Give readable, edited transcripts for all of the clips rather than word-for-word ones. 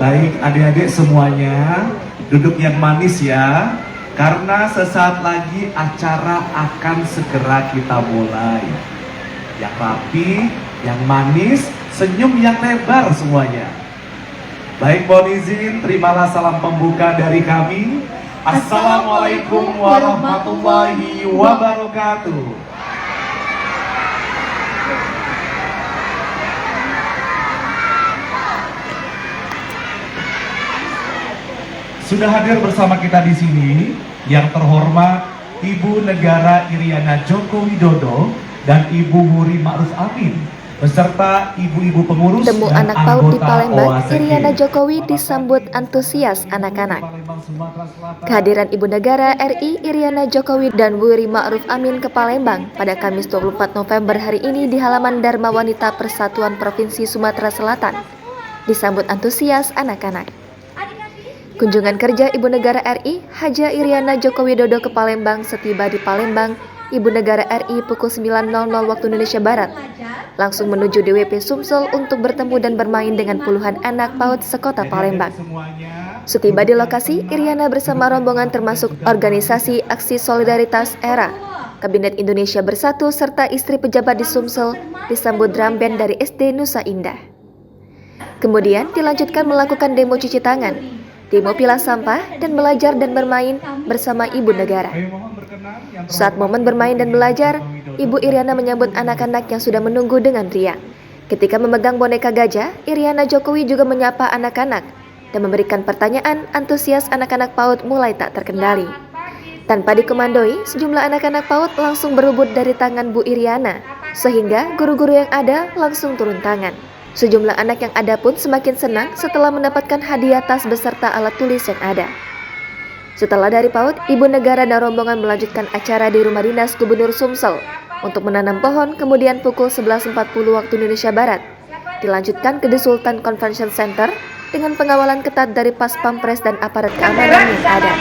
Baik adik-adik semuanya, duduk yang manis ya, karena sesaat lagi acara akan segera kita mulai. Yang rapi, yang manis, senyum yang lebar semuanya. Baik, mohon izin, terimalah salam pembuka dari kami. Assalamualaikum warahmatullahi wabarakatuh. Sudah hadir bersama kita di sini yang terhormat Ibu Negara Iriana Joko Widodo dan Ibu Wuri Ma'ruf Amin beserta ibu-ibu pengurus Temu dan anak PAUD di anggota Palembang, OASEKI. Iriana Jokowi disambut antusias anak-anak. Kehadiran Ibu Negara RI Iriana Jokowi dan Wuri Ma'ruf Amin ke Palembang pada Kamis 24 November hari ini di halaman Dharma Wanita Persatuan Provinsi Sumatera Selatan disambut antusias anak-anak. Kunjungan kerja Ibu Negara RI Haja Iriana Joko Widodo ke Palembang setiba di Palembang, Ibu Negara RI pukul 9.00 waktu Indonesia Barat, langsung menuju DWP Sumsel untuk bertemu dan bermain dengan puluhan anak PAUD sekota Palembang. Setiba di lokasi, Iriana bersama rombongan termasuk organisasi Aksi Solidaritas ERA, Kabinet Indonesia Bersatu, serta istri pejabat di Sumsel disambut drum band dari SD Nusa Indah. Kemudian dilanjutkan melakukan demo cuci tangan, demo pilah sampah, dan belajar dan bermain bersama Ibu Negara. Saat momen bermain dan belajar, Ibu Iriana menyambut anak-anak yang sudah menunggu dengan riang. Ketika memegang boneka gajah, Iriana Jokowi juga menyapa anak-anak dan memberikan pertanyaan. Antusias anak-anak PAUD mulai tak terkendali. Tanpa dikomandoi, sejumlah anak-anak PAUD langsung berebut dari tangan Bu Iriana, sehingga guru-guru yang ada langsung turun tangan. Sejumlah anak yang ada pun semakin senang setelah mendapatkan hadiah tas beserta alat tulis yang ada. Setelah dari PAUD, Ibu Negara dan rombongan melanjutkan acara di Rumah Dinas Gubernur Sumsel untuk menanam pohon. Kemudian pukul 11.40 waktu Indonesia Barat dilanjutkan ke The Sultan Convention Center dengan pengawalan ketat dari Pas Pampres dan aparat keamanan yang ada.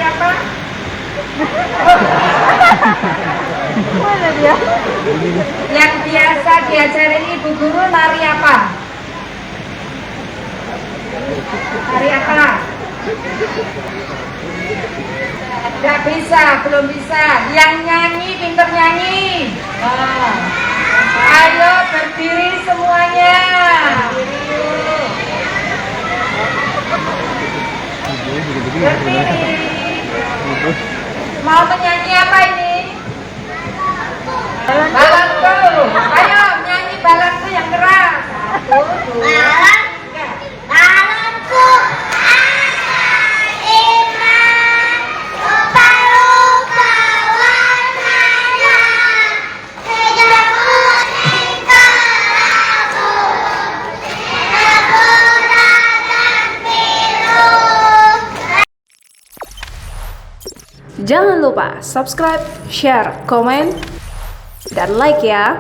Mana dia? Yang biasa diajarin Ibu Guru nari apa? Nari apa? Gak bisa, belum bisa. Yang nyanyi, pinter nyanyi. Ayo berdiri semuanya. Berdiri. Mau menyanyi apa ini? Balanku. Ayo nyanyi balanku yang keras. Balanku. Jangan lupa subscribe, share, komen, dan like ya.